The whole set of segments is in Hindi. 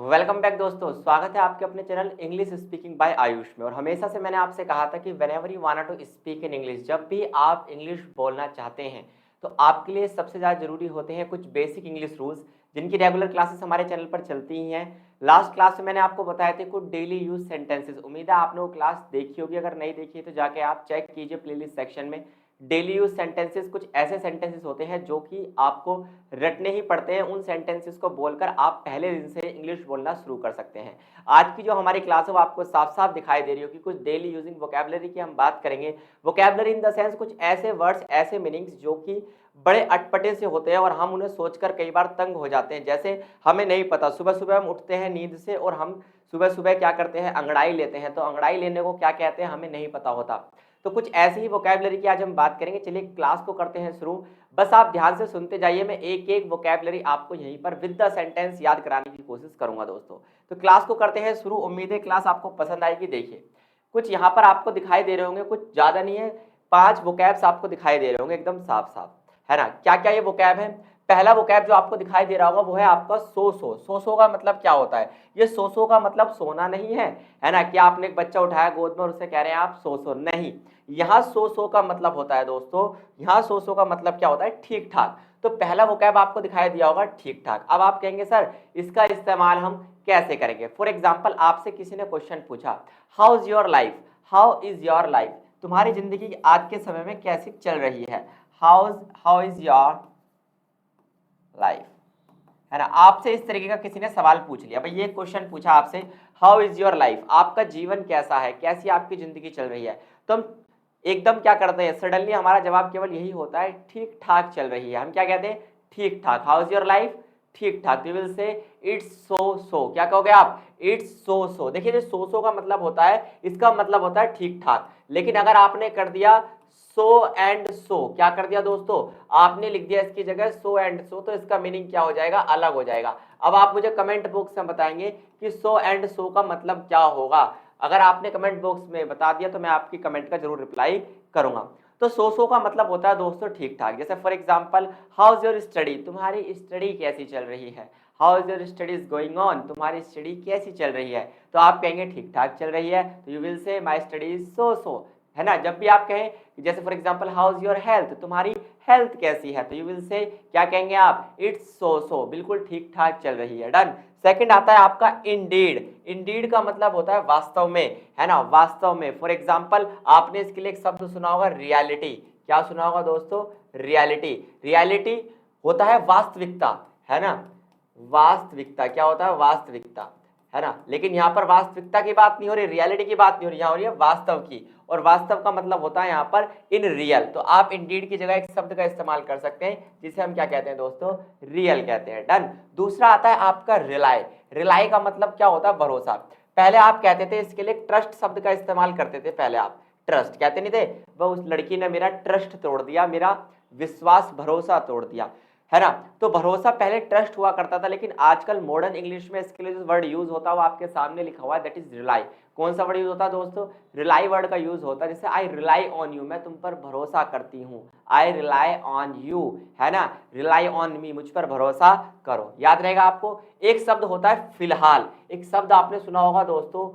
वेलकम बैक दोस्तों, स्वागत है आपके अपने channel English speaking by Ayush में। और हमेशा से मैंने आपसे कहा था कि whenever you want to speak in English, जब भी आप इंग्लिश बोलना चाहते हैं तो आपके लिए सबसे ज़्यादा जरूरी होते हैं कुछ बेसिक इंग्लिश रूल्स, जिनकी रेगुलर क्लासेस हमारे चैनल पर चलती ही हैं। लास्ट क्लास में मैंने आपको बताए थे कुछ डेली यूज सेंटेंसेस। उम्मीद है आपने वो क्लास देखी होगी, अगर नहीं देखी तो जाके आप चेक कीजिए प्लेलिस्ट सेक्शन में। डेली यूज सेंटेंसेस कुछ ऐसे सेंटेंसेस होते हैं जो कि आपको रटने ही पड़ते हैं। उन सेंटेंसेस को बोलकर आप पहले दिन से इंग्लिश बोलना शुरू कर सकते हैं। आज की जो हमारी क्लास है वो आपको साफ साफ दिखाई दे रही होगी। कुछ डेली यूजिंग वोकैबुलरी की हम बात करेंगे। वोकैबुलरी इन द सेंस कुछ ऐसे वर्ड्स, ऐसे मीनिंग्स जो कि बड़े अटपटे से होते हैं और हम उन्हें सोचकर कई बार तंग हो जाते हैं। जैसे हमें नहीं पता, सुबह सुबह हम उठते हैं नींद से और हम सुबह सुबह क्या करते हैं, अंगड़ाई लेते हैं। तो अंगड़ाई लेने को क्या कहते हैं हमें नहीं पता होता। तो कुछ ऐसी ही वोकैबुलरी की आज हम बात करेंगे। चलिए क्लास को करते हैं शुरू। बस आप ध्यान से सुनते जाइए, मैं एक एक वोकैबुलरी आपको यहीं पर विद द सेंटेंस याद कराने की कोशिश करूंगा दोस्तों। तो क्लास को करते हैं शुरू। उम्मीद है क्लास आपको पसंद आएगी। देखिए कुछ यहाँ पर आपको दिखाई दे रहे होंगे, कुछ ज्यादा नहीं है, 5 वोकैब्स आपको दिखाई दे रहे होंगे एकदम साफ साफ, है ना। क्या क्या ये वोकैब है? पहला वोकैब जो आपको दिखाई दे रहा होगा वो है आपका सो का मतलब क्या होता है? ये सो का मतलब सोना नहीं है ना। क्या आपने एक बच्चा उठाया गोद में और उससे कह रहे हैं आप सो नहीं। यहाँ सो का मतलब होता है दोस्तों, यहाँ सो का मतलब क्या होता है? ठीक ठाक। तो पहला वोकैब आपको दिखाई दिया होगा ठीक ठाक। अब आप कहेंगे सर इसका इस्तेमाल हम कैसे करेंगे? फॉर एग्जाम्पल आपसे किसी ने क्वेश्चन पूछा, how is your life, how is your life, तुम्हारी जिंदगी आज के समय में कैसी चल रही है? हाउ इज योर लाइफ, है ना। आपसे इस तरीके का किसी ने सवाल पूछ लिया, भाई ये क्वेश्चन पूछा आपसे, हाउ इज योर लाइफ, आपका जीवन कैसा है, कैसी आपकी जिंदगी चल रही है। तो हम एकदम क्या करते हैं, सडनली हमारा जवाब केवल यही होता है ठीक ठाक चल रही है। हम क्या कहते हैं? ठीक ठाक। How is your life? ठीक ठाक। यू विल से इट्स सो। क्या कहोगे आप? It's so. देखिए जो सो का मतलब होता है, इसका मतलब होता है ठीक ठाक। लेकिन अगर आपने कर दिया सो एंड सो, क्या कर दिया दोस्तों, आपने लिख दिया इसकी जगह सो एंड सो, तो इसका मीनिंग क्या हो जाएगा? अलग हो जाएगा। अब आप मुझे कमेंट बॉक्स में बताएंगे कि सो एंड सो का मतलब क्या होगा। अगर आपने कमेंट बॉक्स में बता दिया तो मैं आपकी कमेंट का जरूर रिप्लाई करूंगा। तो सो का मतलब होता है दोस्तों ठीक ठाक। जैसे for example, how is your study, तुम्हारी स्टडी कैसी चल रही है। How is your studies going on, तुम्हारी स्टडी कैसी चल रही है। तो आप कहेंगे ठीक ठाक चल रही है, तो यू विल से माई स्टडी इज सो, है ना। जब भी आप कहें, जैसे for example how is your health, तुम्हारी हेल्थ कैसी है, तो यू विल से क्या कहेंगे आप? इट्स सो, बिल्कुल ठीक ठाक चल रही है। डन। सेकंड आता है आपका इंडीड। इंडीड का मतलब होता है वास्तव में, है ना, वास्तव में। फॉर एग्जांपल आपने इसके लिए एक शब्द सुना होगा रियलिटी। क्या सुना होगा दोस्तों? रियलिटी। रियलिटी होता है वास्तविकता, है ना। वास्तविकता क्या होता है? वास्तविकता, है ना। लेकिन यहाँ पर वास्तविकता की बात नहीं हो रही, रियलिटी की बात नहीं हो रही, यहाँ हो रही है वास्तव की। और वास्तव का मतलब होता है यहाँ पर इन रियल। तो आप इंडीड की जगह एक शब्द का इस्तेमाल कर सकते हैं जिसे हम क्या कहते हैं दोस्तों? रियल कहते हैं। डन। दूसरा आता है आपका रिलाई। रिलाई का मतलब क्या होता है? भरोसा। पहले आप कहते थे इसके लिए ट्रस्ट शब्द का इस्तेमाल करते थे। पहले आप ट्रस्ट कहते नहीं थे, वह उस लड़की ने मेरा ट्रस्ट तोड़ दिया, मेरा विश्वास भरोसा तोड़ दिया, है ना। तो भरोसा पहले ट्रस्ट हुआ करता था, लेकिन आजकल मॉडर्न इंग्लिश में इसके लिए जो वर्ड यूज होता है वो आपके सामने लिखा हुआ है, दैट इज रिलाई। कौन सा वर्ड यूज होता है दोस्तों? रिलाई वर्ड का यूज होता है। जैसे आई रिलाई ऑन यू, मैं तुम पर भरोसा करती हूँ। आई रिलाई ऑन यू, है ना। रिलाई ऑन मी, मुझ पर भरोसा करो। याद रहेगा आपको। एक शब्द होता है फिलहाल। एक शब्द आपने सुना होगा दोस्तों,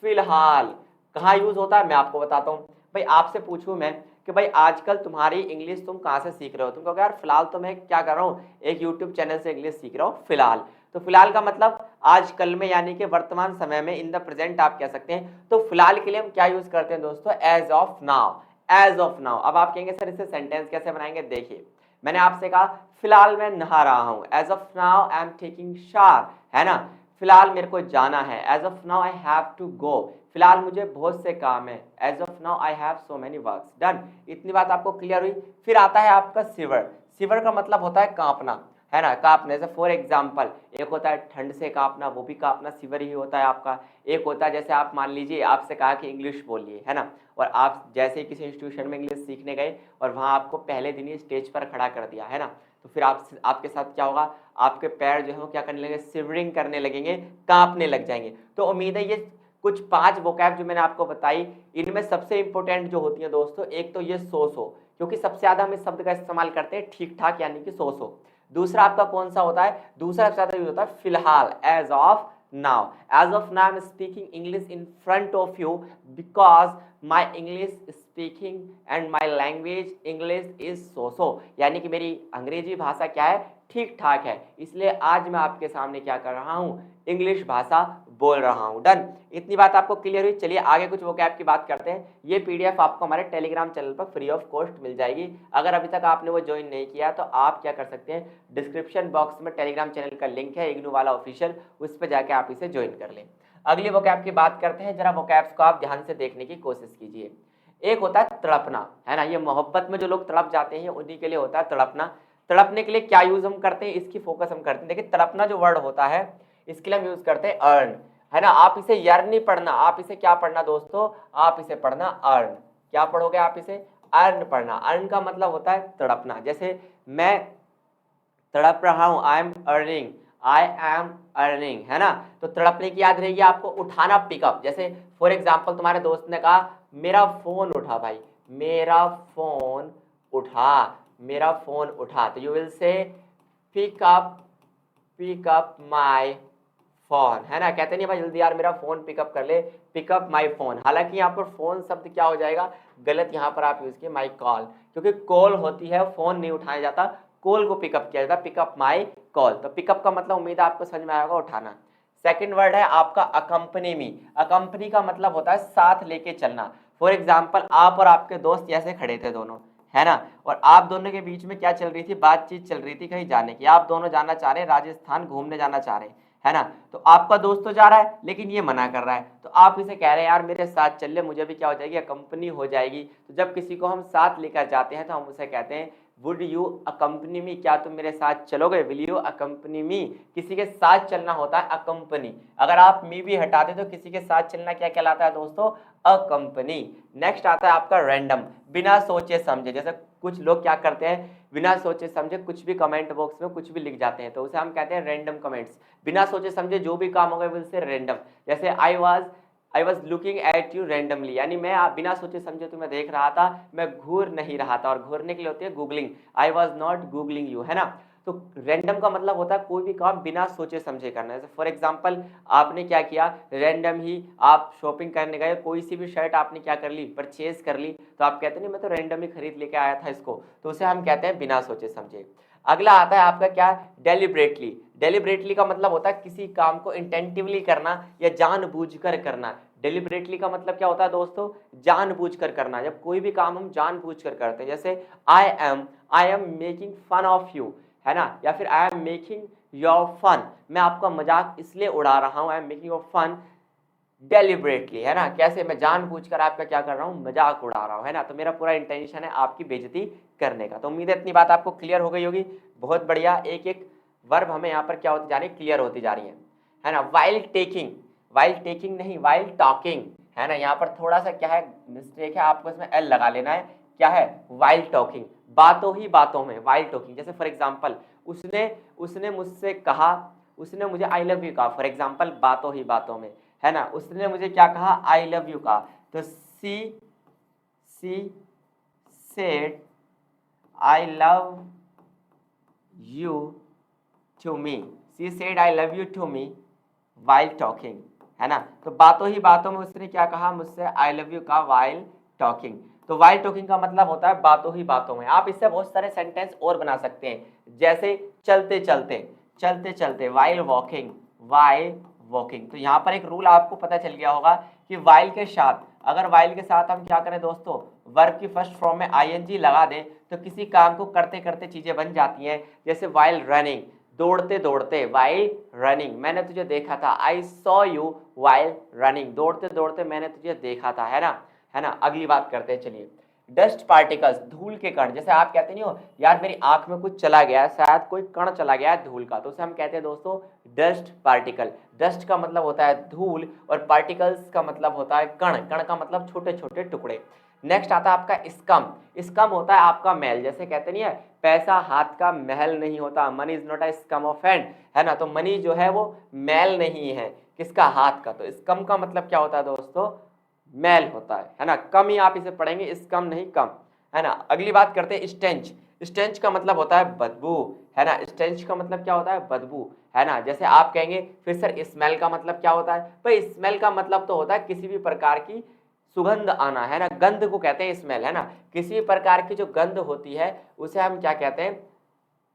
फिलहाल। कहाँ यूज होता है मैं आपको बताता हूँ। भाई आपसे पूछूं मैं कि भाई आजकल तुम्हारी इंग्लिश तुम कहाँ से सीख रहे हो? तुम कहोगे यार फिलहाल तो मैं क्या कर रहा हूँ, एक यूट्यूब चैनल से इंग्लिश सीख रहा हूँ फिलहाल। तो फिलहाल का मतलब आजकल में, यानी कि वर्तमान समय में, इन द प्रेजेंट आप कह सकते हैं। तो फिलहाल के लिए हम क्या यूज करते हैं दोस्तों? As of now. As of now. अब आप कहेंगे सर इसे सेंटेंस कैसे बनाएंगे? देखिए मैंने आपसे कहा फिलहाल मैं नहा रहा हूँ, as of now I am taking shower, है ना। फिलहाल मेरे को जाना है, as of now I have to go. फिलहाल मुझे बहुत से काम है, as of now I have so many works. Done. इतनी बात आपको क्लियर हुई। फिर आता है आपका सिवर। सिवर का मतलब होता है कांपना, है ना, कांपने से। फॉर एग्जाम्पल एक होता है ठंड से कांपना, वो भी कांपना सिवर ही होता है आपका। एक होता है जैसे आप मान लीजिए आपसे कहा कि इंग्लिश बोलिए, है ना, और आप जैसे ही किसी इंस्टीट्यूशन में इंग्लिश सीखने गए और वहाँ आपको पहले दिन ही स्टेज पर खड़ा कर दिया, है ना, तो फिर आपके साथ क्या होगा? आपके पैर जो है वो क्या करने लगेंगे? सिवरिंग करने लगेंगे, कांपने लग जाएंगे। तो उम्मीद है ये कुछ 5 वोकैब जो मैंने आपको बताई, इनमें सबसे इंपॉर्टेंट जो होती है दोस्तों, एक तो ये सो, क्योंकि सबसे ज्यादा हम इस शब्द का इस्तेमाल करते हैं ठीक ठाक, यानी कि सो। दूसरा आपका कौन सा होता है? दूसरा सबसे ज्यादा यूज होता है फिलहाल, as of now. As of now, I'm speaking English in front of you because my English speaking and my language English is so. यानी कि मेरी अंग्रेजी भाषा क्या है, ठीक ठाक है, इसलिए आज मैं आपके सामने क्या कर रहा हूँ, इंग्लिश भाषा बोल रहा हूँ। डन, इतनी बात आपको क्लियर हुई। चलिए आगे कुछ वोकैब की बात करते हैं। ये पीडीएफ आपको हमारे टेलीग्राम चैनल पर फ्री ऑफ कॉस्ट मिल जाएगी। अगर अभी तक आपने वो ज्वाइन नहीं किया तो आप क्या कर सकते हैं, डिस्क्रिप्शन बॉक्स में टेलीग्राम चैनल का लिंक है इग्नू वाला ऑफिशियल, उस पर जाके आप इसे ज्वाइन कर लें। अगली वोकैब की बात करते हैं। जरा वोकैब्स को आप ध्यान से देखने की कोशिश कीजिए। एक होता है तड़पना, है ना, ये मोहब्बत में जो लोग तड़प जाते हैं उन्हीं के लिए होता है तड़पना। तड़पने के लिए क्या यूज हम करते हैं, इसकी फोकस हम करते हैं। देखिए तड़पना जो वर्ड होता है इसके लिए हम यूज करते हैं अर्न, है ना। आप इसे यर्न नहीं पढ़ना, आप इसे क्या पढ़ना दोस्तों, आप इसे पढ़ना अर्न। क्या पढ़ोगे आप इसे, अर्न पढ़ना। अर्न का मतलब होता है तड़पना। जैसे मैं तड़प रहा हूं, I am earning, I am earning, है ना। तो तड़पने की याद रहेगी आपको, उठाना पिकअप। जैसे फॉर एग्जाम्पल तुम्हारे दोस्त ने कहा मेरा फोन उठा भाई, मेरा फोन उठा, मेरा फोन उठा, तो you will say pick up my phone, है ना। कहते नहीं भाई जल्दी यार मेरा फोन पिकअप कर ले, पिकअप माय फोन। हालांकि यहाँ पर फोन शब्द क्या हो जाएगा, गलत यहाँ पर आप यूज किए माय कॉल, क्योंकि कॉल होती है, फोन नहीं उठाया जाता, कॉल को पिकअप किया जाता, पिकअप माय कॉल। तो पिकअप का मतलब उम्मीद है आपको समझ में आएगा, उठाना। सेकंड वर्ड है आपका अकम्पनी मी। अकम्पनी का मतलब होता है साथ लेके चलना। फॉर एग्जाम्पल आप और आपके दोस्त ऐसे खड़े थे दोनों, है ना, और आप दोनों के बीच में क्या चल रही थी, बातचीत चल रही थी कहीं जाने की। आप दोनों जाना चाह रहे हैं राजस्थान, घूमने जाना चाह रहे हैं, है ना। तो आपका दोस्त तो जा रहा है लेकिन ये मना कर रहा है, तो आप इसे कह रहे हैं यार मेरे साथ चल ले, मुझे भी क्या हो जाएगी, कंपनी हो जाएगी। तो जब किसी को हम साथ लेकर जाते हैं तो हम उसे कहते हैं वुड यू अकम्पनी मी, क्या तुम मेरे साथ चलोगे, विल यू अकम्पनी मी। किसी के साथ चलना होता है अकम्पनी। अगर आप मी भी हटा दे तो किसी के साथ चलना क्या कहलाता है दोस्तों, अकम्पनी। नेक्स्ट आता है आपका रैंडम, बिना सोचे समझे। जैसे कुछ लोग क्या करते हैं, बिना सोचे समझे कुछ भी कमेंट बॉक्स में कुछ भी लिख जाते हैं, तो उसे हम कहते हैं रैंडम कमेंट्स। बिना सोचे समझे जो भी काम होगा उससे रैंडम। जैसे I was looking at you randomly, यानी मैं बिना सोचे समझे तुम्हें देख रहा था, मैं घूर नहीं रहा था। और घूरने के लिए होती है googling, I was not googling you, है ना। तो रैंडम का मतलब होता है कोई भी काम बिना सोचे समझे करना। जैसे फॉर एग्जांपल आपने क्या किया, रैंडम ही आप शॉपिंग करने गए, कोई सी भी शर्ट आपने क्या कर ली, परचेज कर ली, तो आप कहते नहीं मैं तो रैंडम ही खरीद लेके आया था इसको, तो उसे हम कहते हैं बिना सोचे समझे। अगला आता है आपका क्या, डेलिब्रेटली। डेलिब्रेटली का मतलब होता है किसी काम को इंटेंटिवली करना या जानबूझकर करना। डेलिब्रेटली का मतलब क्या होता है दोस्तों, जानबूझकर करना। जब कोई भी काम हम जानबूझकर करते हैं, जैसे I am making fun of you, है ना, या फिर I am making your fun, मैं आपका मजाक इसलिए उड़ा रहा हूं, I am making your fun deliberately, है ना। कैसे, मैं जानबूझकर आपका क्या कर रहा हूं, मजाक उड़ा रहा हूं, है ना। तो मेरा पूरा इंटेंशन है आपकी बेइज्जती करने का। तो उम्मीद है इतनी बात आपको क्लियर हो गई होगी। बहुत बढ़िया, एक एक वर्ब हमें यहाँ पर क्या होती जा रही है, क्लियर होती जा रही है ना। वाइल टेकिंग नहीं, वाइल टॉकिंग, है ना। यहाँ पर थोड़ा सा क्या है मिस्टेक है, आपको इसमें एल लगा लेना है। क्या है, वाइल टॉकिंग, बातों ही बातों में, वाइल टॉकिंग। जैसे फॉर एग्जाम्पल उसने मुझसे कहा, उसने मुझे आई लव यू कहा, फॉर एग्जाम्पल बातों ही बातों में, है ना। उसने मुझे क्या कहा, आई लव यू कहा, तो she said I love you to me, she said I love you to me while talking, है ना। तो बातों ही बातों में उसने क्या कहा, मुझसे आई लव यू कहा वाइल टॉकिंग। तो वाइल टॉकिंग का मतलब होता है बातों ही बातों में। आप इससे बहुत सारे सेंटेंस और बना सकते हैं, जैसे चलते चलते वाइल वॉकिंग। तो यहाँ पर एक रूल आपको पता चल गया होगा कि वाइल के साथ, अगर वाइल के साथ हम क्या करें दोस्तों, वर्ब की फर्स्ट फॉर्म में आईएनजी लगा दें तो किसी काम को करते करते चीजें बन जाती हैं। जैसे वाइल रनिंग, दौड़ते दौड़ते, वाइल रनिंग, मैंने तुझे देखा था, I saw you while running, दौड़ते दौड़ते मैंने तुझे देखा था, है ना। अगली बात करते हैं, चलिए। डस्ट पार्टिकल्स, धूल के कण। जैसे आप कहते नहीं हो यार मेरी आंख में कुछ चला गया, शायद कोई कण चला गया है धूल का, तो उसे हम कहते हैं दोस्तों डस्ट पार्टिकल। डस्ट का मतलब होता है धूल और पार्टिकल्स का मतलब होता है कण। कण का मतलब छोटे छोटे टुकड़े। नेक्स्ट आता है आपका स्कम होता है आपका मैल। जैसे कहते नहीं है पैसा हाथ का महल नहीं होता, money is not a scum of hand, है ना। तो मनी जो है वो मैल नहीं है, किसका, हाथ का। तो स्कम का मतलब क्या होता है दोस्तों, मैल होता है ना। कम ही आप इसे पढ़ेंगे, स्कम नहीं कम, है ना। अगली बात करते हैं स्टेंच। स्टेंच का मतलब होता है बदबू, है ना। स्टेंच का मतलब क्या होता है, बदबू, है ना। जैसे आप कहेंगे फिर सर स्मेल का मतलब क्या होता है, भाई स्मेल का मतलब तो होता है किसी भी प्रकार की सुगंध आना, है ना, गंध को कहते हैं स्मेल, है ना। किसी भी प्रकार की जो गंध होती है उसे हम क्या कहते हैं,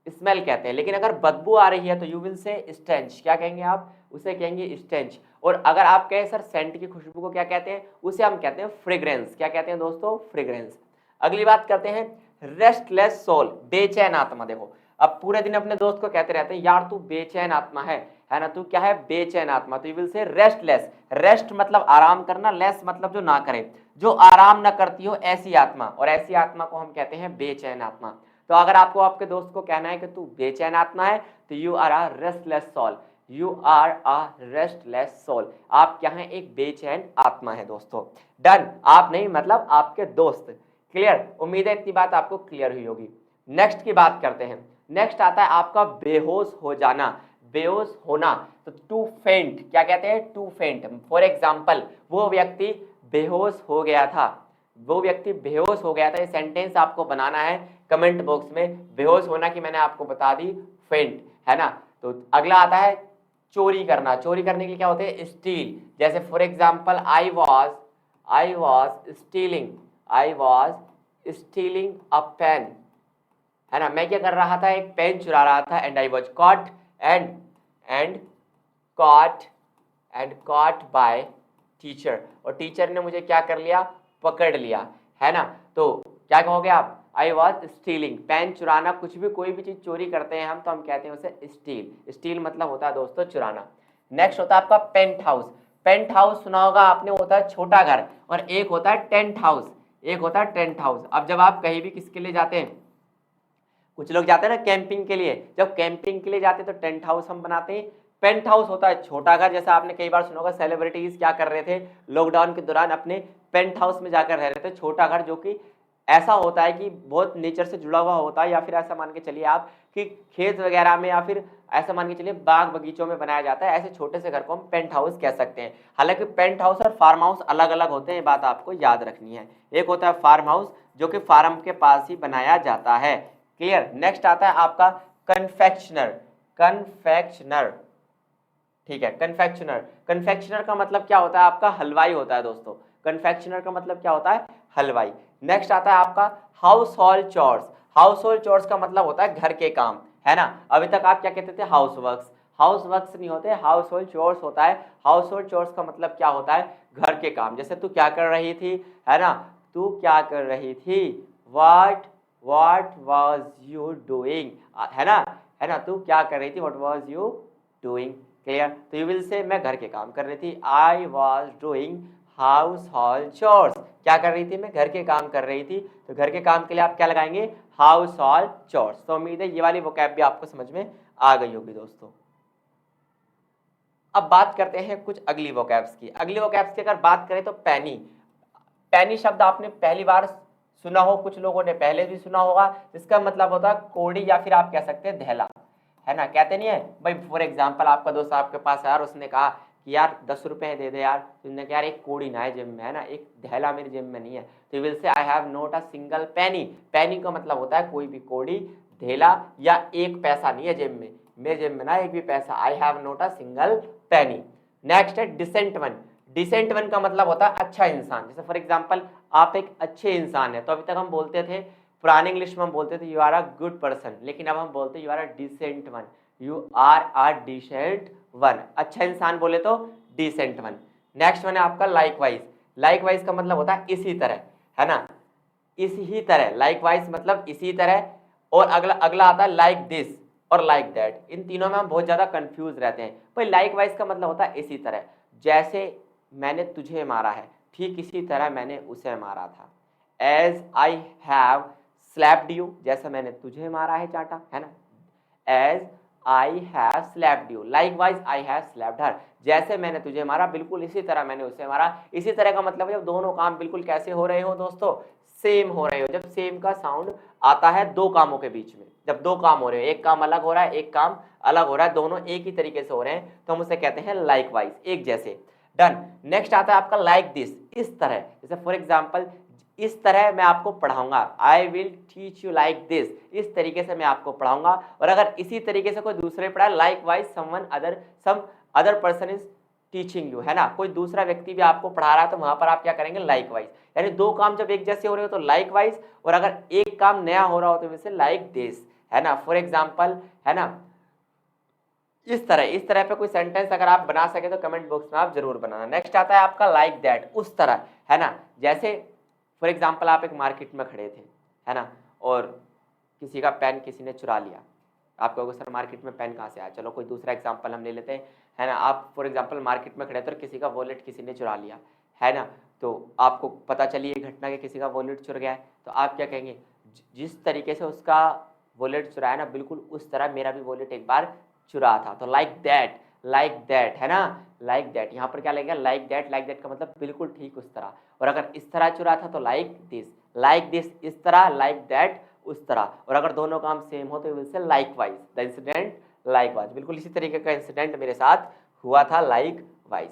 स्मेल कहते हैं। लेकिन अगर बदबू आ रही है तो यू विल से स्टेंच, क्या कहेंगे आप, उसे कहेंगे स्टेंच। और अगर आप कहें सर सेंट की खुशबू को क्या कहते हैं, उसे हम कहते हैं फ्रेग्रेंस। क्या कहते हैं दोस्तों, फ्रेग्रेंस। अगली बात करते हैं रेस्टलेस सोल, बेचैन आत्मा। देखो अब पूरे दिन अपने दोस्त को कहते रहते हैं यार तू बेचैन आत्मा है ना, तू क्या है, बेचैन आत्मा। तो यू विल से रेस्टलेस, रेस्ट मतलब आराम करना, लेस मतलब जो ना करे, जो आराम ना करती हो ऐसी आत्मा, और ऐसी आत्मा को हम कहते हैं बेचैन आत्मा। तो अगर आपको आपके दोस्त को कहना है कि तू बेचैन आत्मा है तो you are a restless soul, you are a restless soul, आप क्या हैं, एक बेचैन आत्मा है दोस्तों। डन, आप नहीं मतलब आपके दोस्त। क्लियर, उम्मीद है इतनी बात आपको क्लियर हुई होगी। नेक्स्ट की बात करते हैं। नेक्स्ट आता है आपका बेहोश हो जाना, बेहोश होना। तो टू फेंट, क्या कहते हैं, टू फेंट। फॉर एग्जाम्पल वो व्यक्ति बेहोश हो गया था, वो व्यक्ति बेहोश हो गया था। ये सेंटेंस आपको बनाना है कमेंट बॉक्स में। बेहोश होना की मैंने आपको बता दी, फेंट, है ना। तो अगला आता है चोरी करना। चोरी करने के लिए क्या होते हैं, स्टील। जैसे for example I was stealing a pen, है ना। मैं क्या कर रहा था, एक पेन चुरा रहा था। And I was caught and caught by teacher, और टीचर ने मुझे क्या कर लिया, पकड़ लिया, है ना। तो क्या कहोगे आप, आई वॉज स्टीलिंग, पेन चुराना, कुछ भी कोई भी चीज चोरी करते हैं हम तो हम कहते हैं उसे स्टील। स्टील मतलब होता है दोस्तों चुराना। नेक्स्ट होता है आपका पेंट हाउस। पेंट हाउस सुना होगा आपने, होता है छोटा घर, और एक होता है टेंट हाउस, एक होता है टेंट हाउस। अब जब आप कहीं भी किसके लिए जाते हैं, कुछ लोग जाते हैं ना कैंपिंग के लिए, जब कैंपिंग के लिए जाते हैं तो टेंट हाउस हम बनाते हैं। पेंट हाउस होता है छोटा घर, जैसा आपने कई बार सुना होगा सेलिब्रिटीज क्या कर रहे थे लॉकडाउन के दौरान, अपने पेंट हाउस में जाकर रह रहे थे। छोटा घर जो कि ऐसा होता है कि बहुत नेचर से जुड़ा हुआ होता है, या फिर ऐसा मान के चलिए आप कि खेत वगैरह में, या फिर ऐसा मान के चलिए बाग बगीचों में बनाया जाता है। ऐसे छोटे से घर को हम पेंट हाउस कह सकते हैं। हालांकि पेंट हाउस और फार्म हाउस अलग अलग होते हैं, ये बात आपको याद रखनी है। एक होता है फार्म हाउस जो कि फार्म के पास ही बनाया जाता है। क्लियर। नेक्स्ट आता है आपका कन्फेक्शनर, कन्फेक्शनर, ठीक है, कन्फेक्शनर। कन्फेक्शनर का मतलब क्या होता है, आपका हलवाई होता है दोस्तों। कन्फेक्शनर का मतलब क्या होता है, हलवाई। नेक्स्ट आता है आपका house hold chores. House hold chores का मतलब होता है घर के काम, है ना। अभी तक आप क्या कहते थे, हाउस वर्क्स। हाउस वर्क्स नहीं होते, हाउस होल्ड चोर्स होता है। हाउस होल्ड चोर्स का मतलब क्या होता है, घर के काम। जैसे तू क्या कर रही थी, है ना, तू क्या कर रही थी, वाट वॉज यू डूइंग, है ना, है ना, तू क्या कर रही थी, what was you doing. Clear. तो यू विल से मैं घर के काम कर रही थी, I was doing house hold chores, क्या कर रही थी, मैं घर के काम कर रही थी। तो घर के काम के लिए आप क्या लगाएंगे, हाउस होल्ड चोर्स। तो उम्मीद है ये वाली वोकैब भी आपको समझ में आ गई होगी दोस्तों। अब बात करते हैं कुछ अगली वोकैब्स की। अगली वोकैब्स की अगर बात करें तो पैनी। पैनी शब्द आपने पहली बार सुना हो, कुछ लोगों ने पहले भी सुना होगा, जिसका मतलब होता है कोड़ी, या फिर आप कह सकते हैं धैला, है ना। कहते नहीं है भाई, फॉर एग्जाम्पल आपका दोस्त आपके पास आया और उसने कहा कि यार 10 रुपए दे दे यार, तुमने कहा यार एक कोड़ी ना है जेब में, है ना, एक धैला मेरी जेब में नहीं है। तो you will say I have not a single penny. Penny का मतलब होता है कोई भी कोड़ी, धेला, या एक पैसा नहीं है जेब में, मेरे जेब में ना एक भी पैसा, आई have not a single Penney. Next है डिसेंट वन। डिसेंट वन का मतलब होता है अच्छा इंसान। जैसे फॉर एग्जाम्पल आप एक अच्छे इंसान है, तो अभी तक हम बोलते थे, पुराने इंग्लिश में हम बोलते थे you are a good person, लेकिन अब हम बोलते हैं you are a decent one, you are a decent one. अच्छा इंसान बोले तो डिसेंट वन। नेक्स्ट वन है आपका लाइकवाइज। लाइकवाइज का मतलब होता है इसी तरह, है ना, इसी तरह। लाइकवाइज मतलब इसी तरह। और अगला अगला आता है लाइक दिस और लाइक दैट। इन तीनों में हम बहुत ज्यादा कंफ्यूज रहते हैं। भाई लाइकवाइज का मतलब होता है इसी तरह, जैसे मैंने तुझे मारा है ठीक इसी तरह मैंने उसे मारा था। As I have slapped you, जैसा मैंने तुझे मारा है चाटा, है ना। As I have slapped you, likewise I have slapped her, जैसे मैंने तुझे मारा बिल्कुल इसी तरह मैंने उसे मारा। इसी तरह का मतलब जब दोनों काम बिल्कुल कैसे हो रहे हो दोस्तों, सेम हो रहे हो। जब सेम का साउंड आता है दो कामों के बीच में, जब दो काम हो रहे हो, एक काम अलग हो रहा है, एक काम अलग हो रहा है, दोनों एक ही तरीके से हो रहे हैं, तो हम उसे कहते हैं लाइकवाइज, एक जैसे। डन। नेक्स्ट आता है आपका लाइक दिस, इस तरह। जैसे फॉर एग्जाम्पल इस तरह मैं आपको पढ़ाऊंगा, I will teach you like this, इस तरीके से मैं आपको पढ़ाऊंगा। और अगर इसी तरीके से कोई दूसरे पढ़ा, likewise some other person is teaching you, है ना, कोई दूसरा व्यक्ति भी आपको पढ़ा रहा है तो वहां पर आप क्या करेंगे, लाइक वाइज। यानी दो काम जब एक जैसे हो रहे हो तो लाइक वाइज, और अगर एक काम नया हो रहा हो तो वैसे लाइक दिस, है ना। फॉर एग्जाम्पल, है ना, इस तरह पे कोई सेंटेंस अगर आप बना सके तो कमेंट बॉक्स में आप जरूर बनाना। नेक्स्ट आता है आपका लाइक दैट, उस तरह, है ना। जैसे फॉर एग्जाम्पल आप एक मार्केट में खड़े थे, है ना, और किसी का पेन किसी ने चुरा लिया। आप कहोगे सर मार्केट में पेन कहाँ से आया, चलो कोई दूसरा एग्जाम्पल हम ले लेते हैं, है ना। आप फॉर एग्जाम्पल मार्केट में खड़े थे और किसी का वॉलेट किसी ने चुरा लिया, है ना, तो आपको पता चली ये घटना कि किसी का वॉलेट चुर गया है, तो आप क्या कहेंगे, जिस तरीके से उसका वॉलेट चुराया ना, बिल्कुल उस तरह मेरा भी वॉलेट एक बार चुरा था। तो लाइक दैट, है ना, लाइक दैट, यहाँ पर क्या लगेगा, लाइक दैट का मतलब बिल्कुल ठीक उस तरह। और अगर इस तरह चुरा था तो लाइक दिस इस तरह, लाइक दैट उस तरह। और अगर दोनों काम सेम हो तो will say likewise, the incident likewise, बिल्कुल इसी तरीके का इंसिडेंट मेरे साथ हुआ था, लाइकवाइज।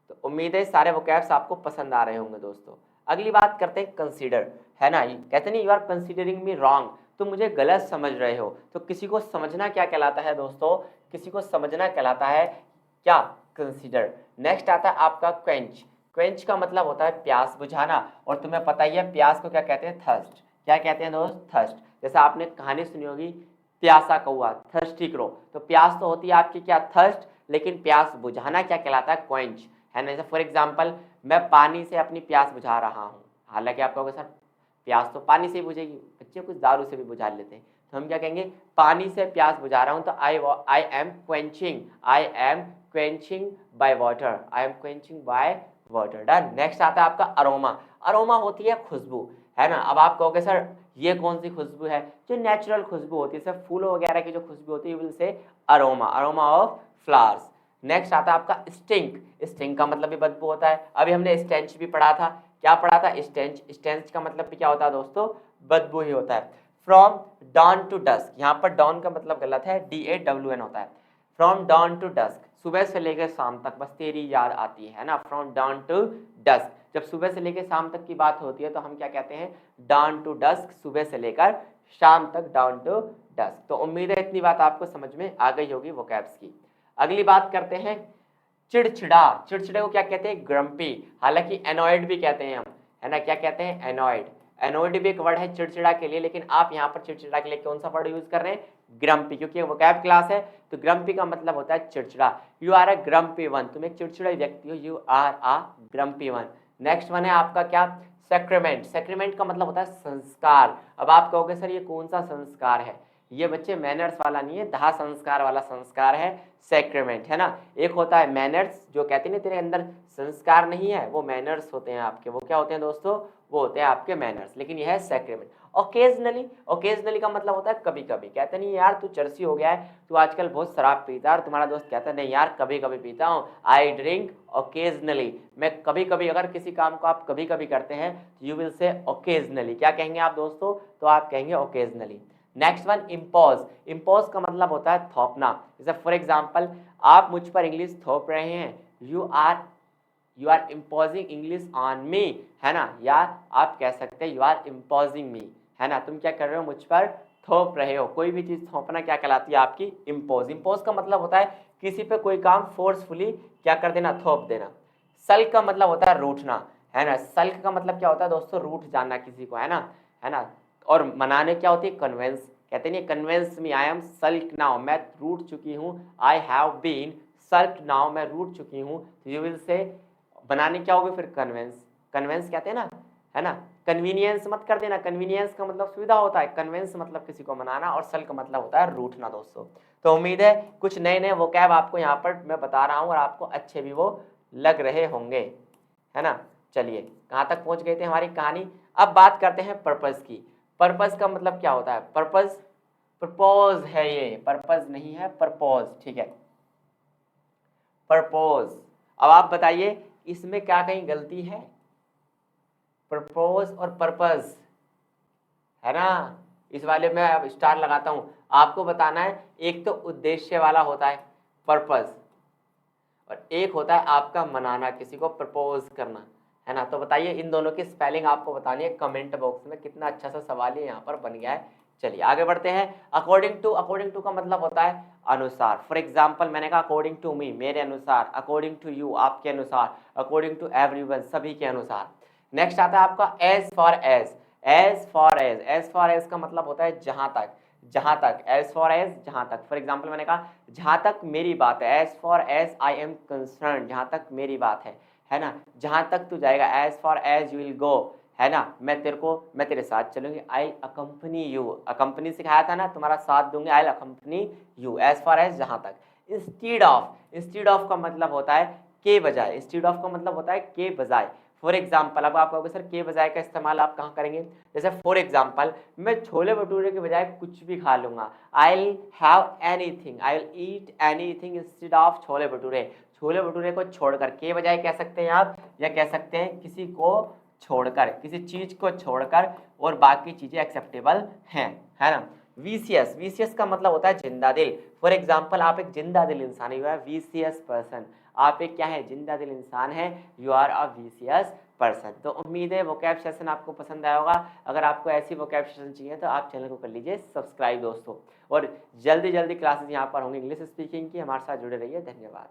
तो उम्मीद है सारे वोकैब्स आपको पसंद आ रहे होंगे दोस्तों। अगली बात करते हैं कंसीडर, है ना। कहते नहीं, you are considering me wrong, तुम मुझे गलत समझ रहे हो। तो किसी को समझना क्या कहलाता है दोस्तों, किसी को समझना कहलाता है क्या, कंसीडर। नेक्स्ट आता है आपका क्वेंच। क्वेंच का मतलब होता है प्यास बुझाना, और तुम्हें पता ही है प्यास को क्या कहते हैं, थर्स्ट। क्या कहते हैं दोस्त, थर्स्ट। जैसे आपने कहानी सुनी होगी प्यासा कौआ, थर्स्टी क्रो। तो प्यास तो होती है आपकी क्या, थर्स्ट, लेकिन प्यास बुझाना क्या कहलाता है, क्वेंच, है ना। जैसे फॉर एग्जाम्पल मैं पानी से अपनी प्यास बुझा रहा हूँ, हालांकि आप कहोगे सर प्यास तो पानी से ही बुझेगी, बच्चे कुछ दारू से भी बुझा लेते हैं। तो हम क्या कहेंगे, पानी से प्यास बुझा रहा हूं, तो I am quenching by water, I am quenching by water. Done. Next आता है आपका अरोमा। अरोमा होती है खुशबू, है ना। अब आप कहोगे सर ये कौन सी खुशबू है, जो नेचुरल खुशबू होती है, सब फूलों वगैरह की जो खुशबू होती है, will say aroma, aroma of flowers. Next आता है आपका स्टिंक। स्टिंक का मतलब भी बदबू होता है। अभी हमने स्टेंच भी पढ़ा था, क्या पढ़ा था, स्टेंच। स्टेंच का मतलब भी क्या होता है दोस्तों, बदबू ही होता है। फ्रॉम डॉन टू डस्क, यहाँ पर डॉन का मतलब गलत है, DAWN होता है। फ्रॉम डॉन टू डस्क, सुबह से लेकर शाम तक बस तेरी याद आती है ना, फ्रॉम डॉन टू डस्क। जब सुबह से लेकर शाम तक की बात होती है तो हम क्या कहते हैं, डॉन टू डस्क, सुबह से लेकर शाम तक, डाउन टू डस्क। तो उम्मीद है इतनी बात आपको समझ में आ गई होगी वोकैब्स की। अगली बात करते हैं चिड़चिड़ा। चिड़चिड़े को क्या कहते हैं, ग्रम्पी, हालांकि एनॉयड भी कहते हैं हम, है ना। क्या कहते हैं, एनॉयड। एनॉयड भी एक वर्ड है चिड़चिड़ा के लिए, लेकिन आप यहाँ पर चिड़चिड़ा के लिए कौन सा वर्ड यूज कर रहे हैं, ग्रम्पी, क्योंकि वोकैब क्लास है। तो ग्रम्पी का मतलब होता है चिड़चिड़ा। You are a grumpy one, तुम एक चिड़चिड़े व्यक्ति हो, you are a grumpy one. Next one है आपका क्या, सैक्रेमेंट। सैक्रेमेंट का मतलब होता है संस्कार। अब आप कहोगे सर ये कौन सा संस्कार है, ये बच्चे मैनर्स वाला नहीं है, दाह संस्कार वाला संस्कार है सैक्रेमेंट, है ना। एक होता है मैनर्स, जो कहते हैं तेरे अंदर संस्कार नहीं है, वो मैनर्स होते हैं आपके, वो क्या होते हैं दोस्तों, वो होते हैं आपके मैनर्स, लेकिन यह है सैक्रेमेंट। ओकेजनली, ओकेजनली का मतलब होता है कभी कभी। कहते नहीं यार तू चर्सी हो गया है, तू आजकल बहुत शराब पीता है, और तुम्हारा दोस्त कहता है नहीं यार कभी कभी पीता हूँ, आई ड्रिंक ओकेजनली, मैं कभी कभी। अगर किसी काम को आप कभी कभी करते हैं, यू विल से ओकेजनली। क्या कहेंगे आप दोस्तों, तो आप कहेंगे occasionally. Next one impose. Impose का मतलब होता है थोपना। जैसे फॉर एग्जाम्पल आप मुझ पर इंग्लिश थोप रहे हैं, you are imposing English on me, है ना। या आप कह सकते हैं यू आर इम्पोजिंग मी, है ना, तुम क्या कर रहे हो, मुझ पर थोप रहे हो। कोई भी चीज थोपना क्या कहलाती है आपकी, इम्पोज। इम्पोज का मतलब होता है किसी पे कोई काम फोर्सफुली क्या कर देना, थोप देना। सल्क का मतलब होता है रूठना, है ना। सल्क का मतलब क्या होता है दोस्तों, रूठ जाना किसी को, है ना, है ना। और मनाने क्या होती है, कन्वेंस। कहते नहीं convince me, I am sulk now, मैं रूठ चुकी हूँ, I have been sulk now, मैं रूठ चुकी हूँ। यू विल से बनाने क्या होगी फिर, कन्वेंस। कन्वेंस कहते हैं ना, है ना। कन्वीनियंस मत कर देना, कन्वीनियंस का मतलब सुविधा होता है, कन्वेंस मतलब किसी को मनाना, और सल्क मतलब होता है रूठना दोस्तों। तो उम्मीद है कुछ नए नए वोकैब आपको यहाँ पर मैं बता रहा हूँ, और आपको अच्छे भी वो लग रहे होंगे, है ना। चलिए कहाँ तक पहुंच गए थे हमारी कहानी। अब बात करते हैं पर्पस की। पर्पस का मतलब क्या होता है, पर्पस, प्रपोज है ये, पर्पस नहीं है, परपोज, ठीक है, परपोज। अब आप बताइए इसमें क्या कहीं गलती है, प्रपोज और पर्पस, है ना। इस वाले में अब स्टार लगाता हूं, आपको बताना है, एक तो उद्देश्य वाला होता है पर्पस, और एक होता है आपका मनाना, किसी को प्रपोज करना, है ना। तो बताइए इन दोनों की स्पेलिंग आपको बतानी है कमेंट बॉक्स में। कितना अच्छा सा सवाल ये यहाँ पर बन गया है। चलिए आगे बढ़ते हैं। अकॉर्डिंग टू का मतलब होता है अनुसार। फॉर एग्जाम्पल मैंने कहा अकॉर्डिंग टू मी, मेरे अनुसार, अकॉर्डिंग टू यू, आपके अनुसार, अकॉर्डिंग टू एवरीवन, सभी के अनुसार। नेक्स्ट आता है आपका as far as. As far as का मतलब होता है जहां तक, जहां तक, एज फॉर एज जहां तक। फॉर एग्जाम्पल मैंने कहा जहां तक मेरी बात है, as far as I am concern, जहां तक मेरी बात है ना। जहां तक तू जाएगा, as far as you will go, है ना। मैं तेरे साथ चलूंगी, आई अकम्पनी यू, अकम्पनी सिखाया था ना, तुम्हारा साथ दूंगी, I accompany you, as far as जहां तक। इंस्टीड ऑफ का मतलब होता है के बजाय, इंस्टीड ऑफ का मतलब होता है के बजाय। फॉर एग्जाम्पल अब आप कहोगे सर के बजाय का इस्तेमाल आप कहाँ करेंगे, जैसे फॉर एग्जाम्पल मैं छोले भटूरे के बजाय कुछ भी खा लूंगा, I will have anything, I will eat anything instead of chole bhature. Chole bhature को छोड़कर के बजाय कह सकते हैं आप, या कह सकते हैं किसी को छोड़कर, किसी चीज को छोड़कर, और बाकी चीजें एक्सेप्टेबल हैं, है ना। वीसीएस का मतलब होता है जिंदा दिल। फॉर एग्जाम्पल आप एक जिंदा दिल इंसान है, यू आर वीसीएस पर्सन। आप एक क्या है, जिंदा दिल इंसान है, you are a vivacious person. तो उम्मीद है वोकैब सेशन आपको पसंद आया होगा। अगर आपको ऐसी वोकैब सेशन चाहिए तो आप चैनल को कर लीजिए सब्सक्राइब दोस्तों, और जल्दी जल्दी क्लासेस यहाँ पर होंगी इंग्लिश स्पीकिंग की। हमारे साथ जुड़े रहिए, धन्यवाद।